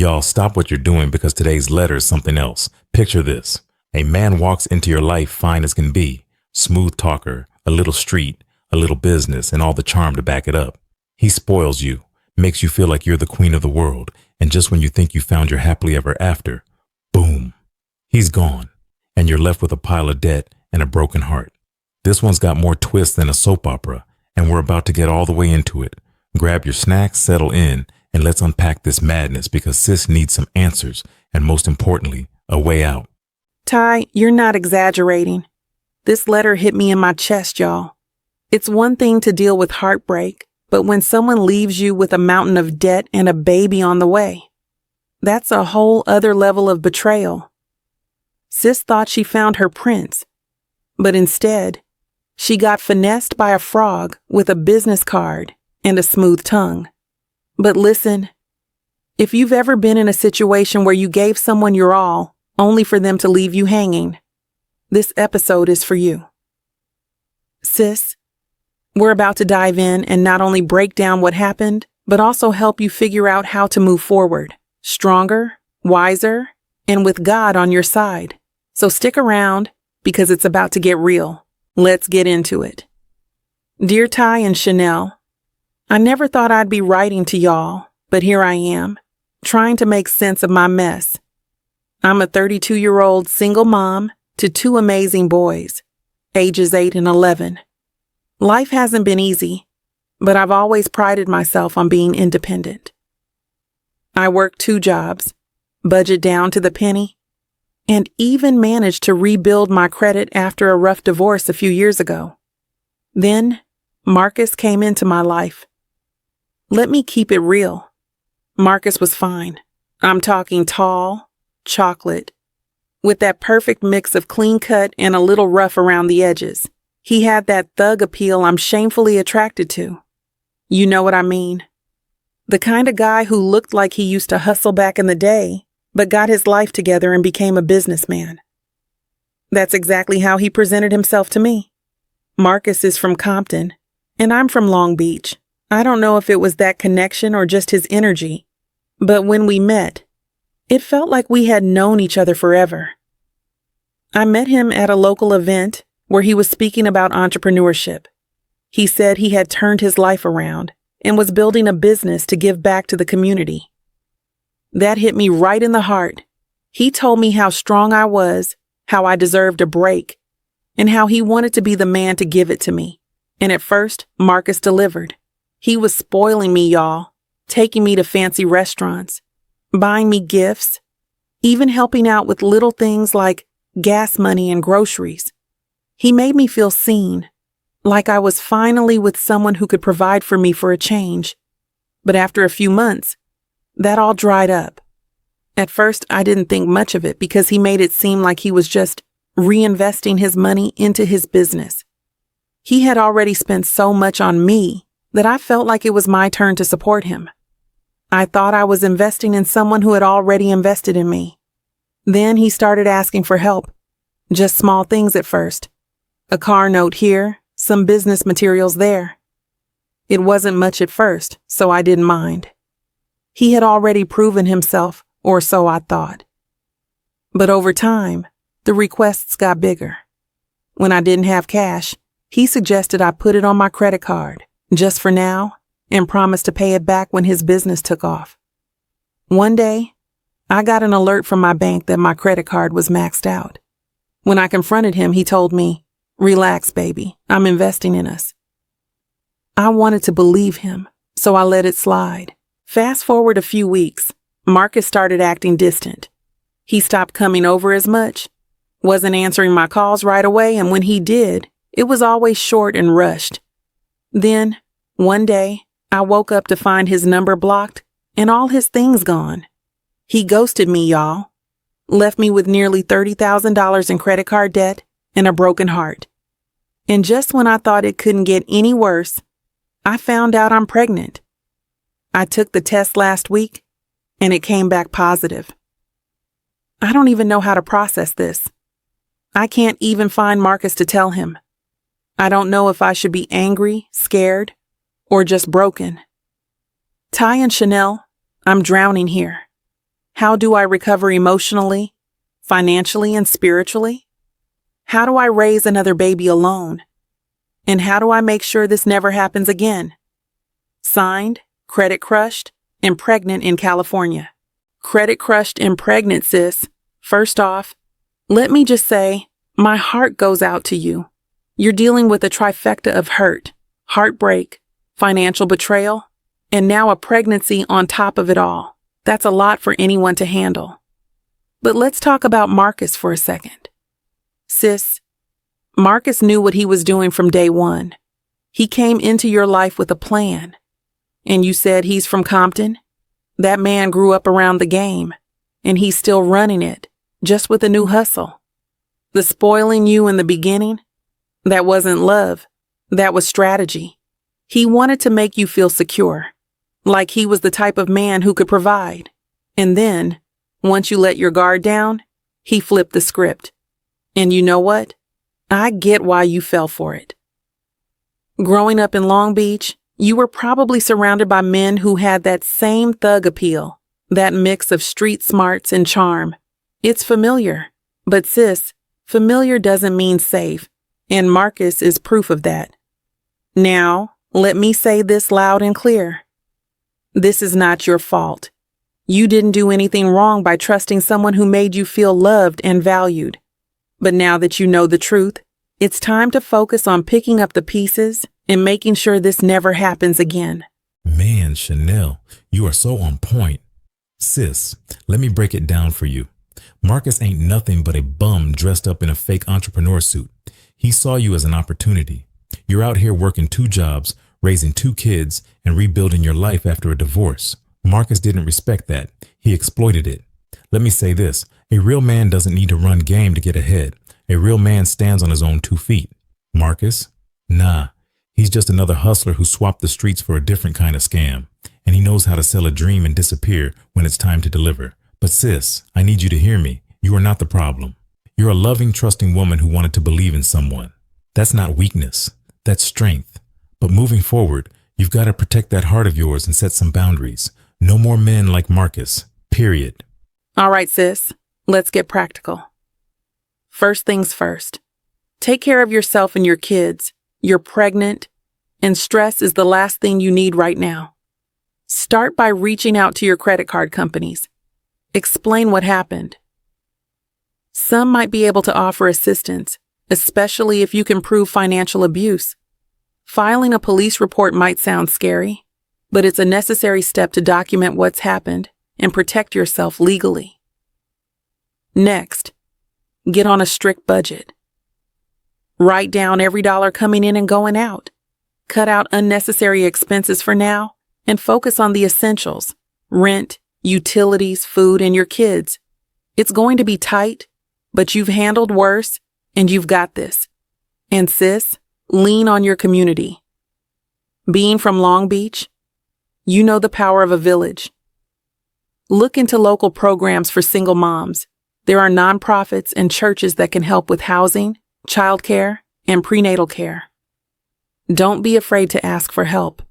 Y'all, stop what you're doing because today's letter is something else. Picture this. A man walks into your life fine as can be. Smooth talker, a little street, a little business, and all the charm to back it up. He spoils you, makes you feel like you're the queen of the world, and just when you think you found your happily ever after, boom, he's gone, and you're left with a pile of debt and a broken heart. This one's got more twists than a soap opera, and we're about to get all the way into it. Grab your snacks, settle in, and let's unpack this madness because sis needs some answers, and most importantly, a way out. Tye, you're not exaggerating. This letter hit me in my chest, y'all. It's one thing to deal with heartbreak, but when someone leaves you with a mountain of debt and a baby on the way, that's a whole other level of betrayal. Sis thought she found her prince, but instead, she got finessed by a frog with a business card and a smooth tongue. But listen, if you've ever been in a situation where you gave someone your all only for them to leave you hanging, this episode is for you. Sis, we're about to dive in and not only break down what happened, but also help you figure out how to move forward, stronger, wiser, and with God on your side. So stick around because it's about to get real. Let's get into it. Dear Tye and Chanel, I never thought I'd be writing to y'all, but here I am, trying to make sense of my mess. I'm a 32-year-old single mom to two amazing boys, ages 8 and 11. Life hasn't been easy, but I've always prided myself on being independent. I work 2 jobs, budget down to the penny, and even managed to rebuild my credit after a rough divorce a few years ago. Then, Marcus came into my life. Let me keep it real. Marcus was fine. I'm talking tall, chocolate, with that perfect mix of clean cut and a little rough around the edges. He had that thug appeal I'm shamefully attracted to. You know what I mean? The kind of guy who looked like he used to hustle back in the day, but got his life together and became a businessman. That's exactly how he presented himself to me. Marcus is from Compton, and I'm from Long Beach. I don't know if it was that connection or just his energy, but when we met, it felt like we had known each other forever. I met him at a local event where he was speaking about entrepreneurship. He said he had turned his life around and was building a business to give back to the community. That hit me right in the heart. He told me how strong I was, how I deserved a break, and how he wanted to be the man to give it to me. And at first, Marcus delivered. He was spoiling me, y'all, taking me to fancy restaurants, buying me gifts, even helping out with little things like gas money and groceries. He made me feel seen, like I was finally with someone who could provide for me for a change. But after a few months, that all dried up. At first, I didn't think much of it because he made it seem like he was just reinvesting his money into his business. He had already spent so much on me that I felt like it was my turn to support him. I thought I was investing in someone who had already invested in me. Then he started asking for help. Just small things at first. A car note here, some business materials there. It wasn't much at first, so I didn't mind. He had already proven himself, or so I thought. But over time, the requests got bigger. When I didn't have cash, he suggested I put it on my credit card, just for now, and promised to pay it back when his business took off. One day, I got an alert from my bank that my credit card was maxed out. When I confronted him, he told me, "Relax, baby, I'm investing in us." I wanted to believe him, so I let it slide. Fast forward a few weeks, Marcus started acting distant. He stopped coming over as much, wasn't answering my calls right away, and when he did, it was always short and rushed. Then, one day, I woke up to find his number blocked and all his things gone. He ghosted me, y'all. Left me with nearly $30,000 in credit card debt and a broken heart. And just when I thought it couldn't get any worse, I found out I'm pregnant. I took the test last week, and it came back positive. I don't even know how to process this. I can't even find Marcus to tell him. I don't know if I should be angry, scared, or just broken. Tye and Chanel, I'm drowning here. How do I recover emotionally, financially, and spiritually? How do I raise another baby alone? And how do I make sure this never happens again? Signed, Credit Crushed, and Pregnant in California. Credit Crushed and Pregnant, sis. First off, let me just say, my heart goes out to you. You're dealing with a trifecta of hurt, heartbreak, financial betrayal, and now a pregnancy on top of it all. That's a lot for anyone to handle. But let's talk about Marcus for a second. Sis, Marcus knew what he was doing from day one. He came into your life with a plan. And you said he's from Compton? That man grew up around the game, and he's still running it, just with a new hustle. The spoiling you in the beginning? That wasn't love. That was strategy. He wanted to make you feel secure, like he was the type of man who could provide. And then, once you let your guard down, he flipped the script. And you know what? I get why you fell for it. Growing up in Long Beach, you were probably surrounded by men who had that same thug appeal, that mix of street smarts and charm. It's familiar. But sis, familiar doesn't mean safe, and Marcus is proof of that. Now, let me say this loud and clear. This is not your fault. You didn't do anything wrong by trusting someone who made you feel loved and valued. But now that you know the truth, it's time to focus on picking up the pieces and making sure this never happens again. Man, Chanel, you are so on point. Sis, let me break it down for you. Marcus ain't nothing but a bum dressed up in a fake entrepreneur suit. He saw you as an opportunity. You're out here working 2 jobs, raising 2 kids, and rebuilding your life after a divorce. Marcus didn't respect that. He exploited it. Let me say this. A real man doesn't need to run game to get ahead. A real man stands on his own 2 feet. Marcus? Nah. He's just another hustler who swapped the streets for a different kind of scam. And he knows how to sell a dream and disappear when it's time to deliver. But sis, I need you to hear me. You are not the problem. You're a loving, trusting woman who wanted to believe in someone. That's not weakness. That's strength. But moving forward, you've got to protect that heart of yours and set some boundaries. No more men like Marcus. Period. All right, sis. Let's get practical. First things first. Take care of yourself and your kids. You're pregnant, and stress is the last thing you need right now. Start by reaching out to your credit card companies. Explain what happened. Some might be able to offer assistance, especially if you can prove financial abuse. Filing a police report might sound scary, but it's a necessary step to document what's happened and protect yourself legally. Next, get on a strict budget. Write down every dollar coming in and going out. Cut out unnecessary expenses for now and focus on the essentials: rent, utilities, food, and your kids. It's going to be tight, but you've handled worse and you've got this. And sis, lean on your community. Being from Long Beach, you know the power of a village. Look into local programs for single moms. There are nonprofits and churches that can help with housing, childcare, and prenatal care. Don't be afraid to ask for help.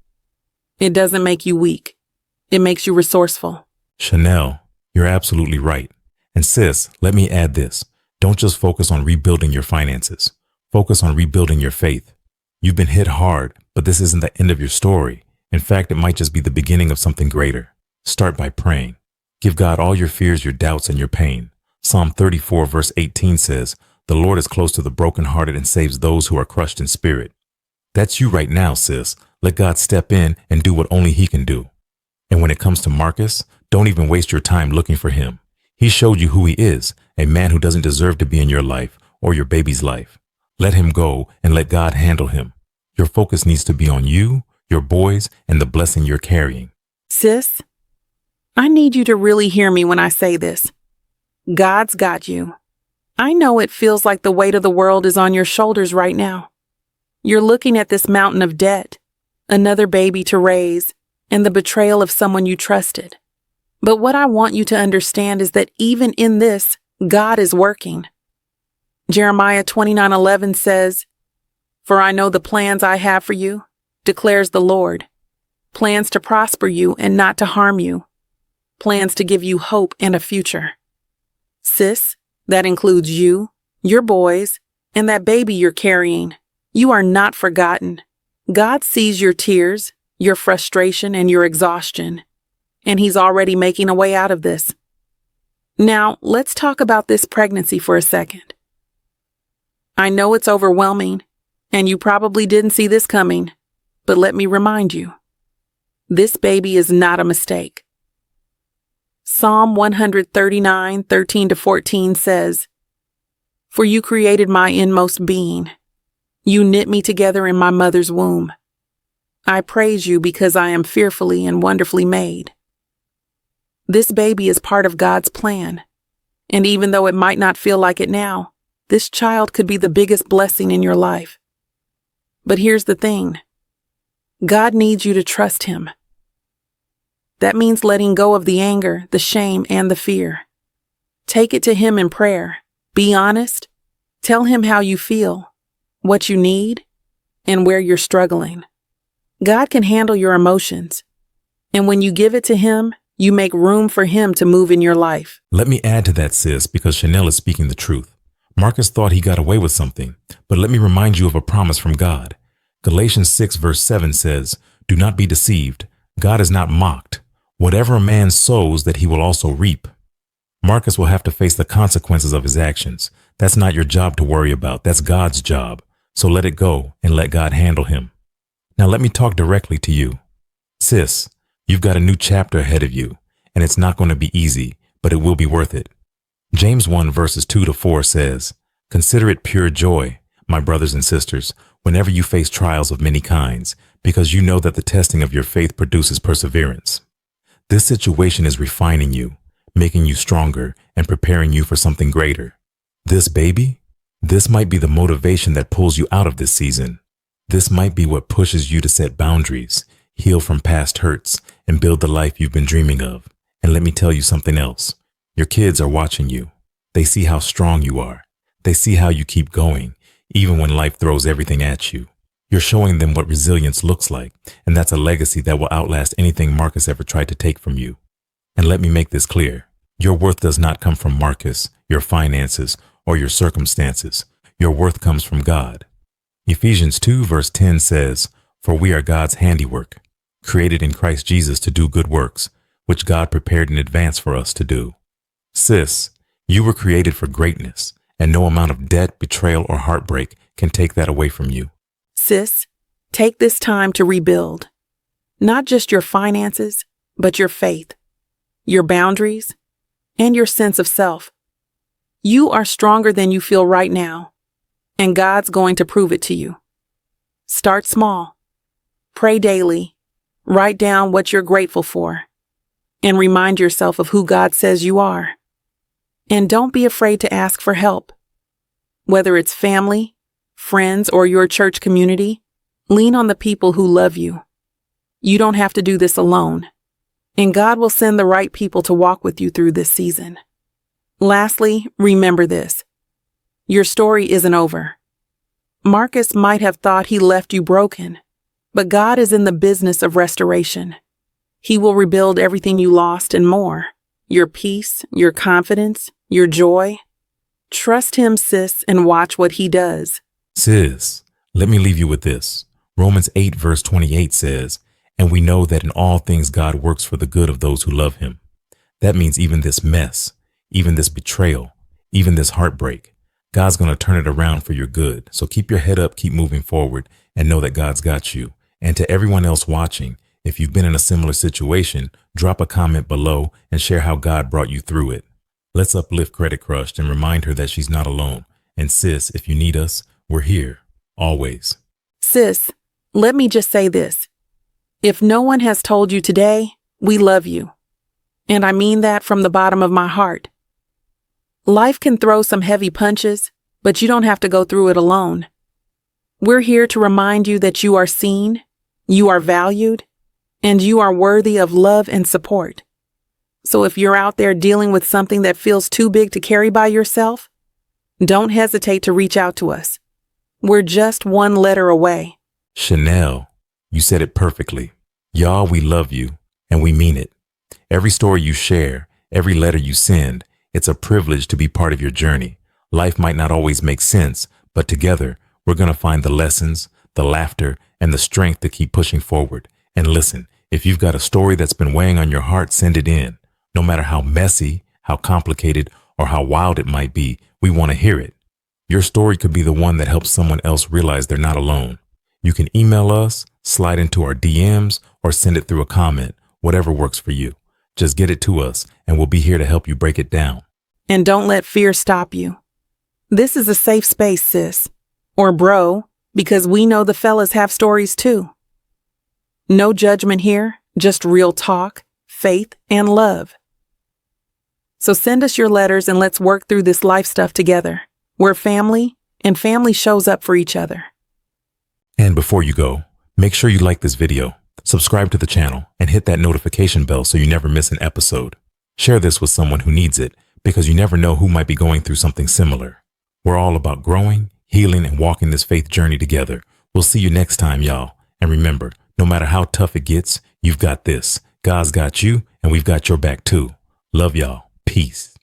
It doesn't make you weak. It makes you resourceful. Chanel, you're absolutely right. And sis, let me add this. Don't just focus on rebuilding your finances. Focus on rebuilding your faith. You've been hit hard, but this isn't the end of your story. In fact, it might just be the beginning of something greater. Start by praying. Give God all your fears, your doubts, and your pain. Psalm 34 verse 18 says, "The Lord is close to the brokenhearted and saves those who are crushed in spirit." That's you right now, sis. Let God step in and do what only He can do. And when it comes to Marcus, don't even waste your time looking for him. He showed you who he is, a man who doesn't deserve to be in your life or your baby's life. Let him go and let God handle him. Your focus needs to be on you, your boys, and the blessing you're carrying. Sis, I need you to really hear me when I say this. God's got you. I know it feels like the weight of the world is on your shoulders right now. You're looking at this mountain of debt, another baby to raise, and the betrayal of someone you trusted. But what I want you to understand is that even in this, God is working. Jeremiah 29:11 says, "For I know the plans I have for you, declares the Lord, plans to prosper you and not to harm you, plans to give you hope and a future. Sis, that includes you, your boys, and that baby you're carrying. You are not forgotten. God sees your tears, your frustration, and your exhaustion, and He's already making a way out of this. Now, let's talk about this pregnancy for a second. I know it's overwhelming, and you probably didn't see this coming, but let me remind you, this baby is not a mistake. Psalm 139:13-14 says, "For you created my inmost being. You knit me together in my mother's womb. I praise you because I am fearfully and wonderfully made." This baby is part of God's plan, and even though it might not feel like it now, this child could be the biggest blessing in your life. But here's the thing. God needs you to trust Him. That means letting go of the anger, the shame, and the fear. Take it to Him in prayer. Be honest. Tell Him how you feel, what you need, and where you're struggling. God can handle your emotions, and when you give it to Him, you make room for Him to move in your life. Let me add to that, sis, because Chanel is speaking the truth. Marcus thought he got away with something, but let me remind you of a promise from God. Galatians 6:7 says, "Do not be deceived. God is not mocked. Whatever a man sows, that he will also reap." Marcus will have to face the consequences of his actions. That's not your job to worry about. That's God's job. So let it go and let God handle him. Now let me talk directly to you. Sis, you've got a new chapter ahead of you, and it's not going to be easy, but it will be worth it. James 1:2-4 says, "Consider it pure joy, my brothers and sisters, whenever you face trials of many kinds, because you know that the testing of your faith produces perseverance." This situation is refining you, making you stronger, and preparing you for something greater. This baby? This might be the motivation that pulls you out of this season. This might be what pushes you to set boundaries, heal from past hurts, and build the life you've been dreaming of. And let me tell you something else. Your kids are watching you. They see how strong you are. They see how you keep going, even when life throws everything at you. You're showing them what resilience looks like, and that's a legacy that will outlast anything Marcus ever tried to take from you. And let me make this clear. Your worth does not come from Marcus, your finances, or your circumstances. Your worth comes from God. Ephesians 2:10 says, "For we are God's handiwork, created in Christ Jesus to do good works, which God prepared in advance for us to do." Sis, you were created for greatness, and no amount of debt, betrayal, or heartbreak can take that away from you. Sis, take this time to rebuild. Not just your finances, but your faith, your boundaries, and your sense of self. You are stronger than you feel right now, and God's going to prove it to you. Start small. Pray daily. Write down what you're grateful for, and remind yourself of who God says you are. And don't be afraid to ask for help. Whether it's family, friends, or your church community, lean on the people who love you. You don't have to do this alone, and God will send the right people to walk with you through this season. Lastly, remember this. Your story isn't over. Marcus might have thought he left you broken, but God is in the business of restoration. He will rebuild everything you lost and more. Your peace, your confidence, your joy. Trust Him, sis, and watch what He does. Sis, let me leave you with this. Romans 8:28 says, "And we know that in all things God works for the good of those who love Him." That means even this mess, even this betrayal, even this heartbreak, God's going to turn it around for your good. So keep your head up, keep moving forward, and know that God's got you. And to everyone else watching, if you've been in a similar situation, drop a comment below and share how God brought you through it. Let's uplift Credit Crushed and remind her that she's not alone. And sis, if you need us, we're here, always. Sis, let me just say this. If no one has told you today, we love you. And I mean that from the bottom of my heart. Life can throw some heavy punches, but you don't have to go through it alone. We're here to remind you that you are seen, you are valued, and you are worthy of love and support. So if you're out there dealing with something that feels too big to carry by yourself, don't hesitate to reach out to us. We're just one letter away. Chanel, you said it perfectly. Y'all, we love you, and we mean it. Every story you share, every letter you send, it's a privilege to be part of your journey. Life might not always make sense, but together, we're going to find the lessons, the laughter, and the strength to keep pushing forward. And listen, if you've got a story that's been weighing on your heart, send it in. No matter how messy, how complicated, or how wild it might be, we want to hear it. Your story could be the one that helps someone else realize they're not alone. You can email us, slide into our DMs, or send it through a comment, whatever works for you. Just get it to us, and we'll be here to help you break it down. And don't let fear stop you. This is a safe space, sis. Or bro, because we know the fellas have stories too. No judgment here, just real talk, faith, and love. So send us your letters and let's work through this life stuff together. We're family, and family shows up for each other. And before you go, make sure you like this video, subscribe to the channel, and hit that notification bell so you never miss an episode. Share this with someone who needs it, because you never know who might be going through something similar. We're all about growing, healing, and walking this faith journey together. We'll see you next time, y'all. And remember, no matter how tough it gets, you've got this. God's got you, and we've got your back too. Love y'all. Peace.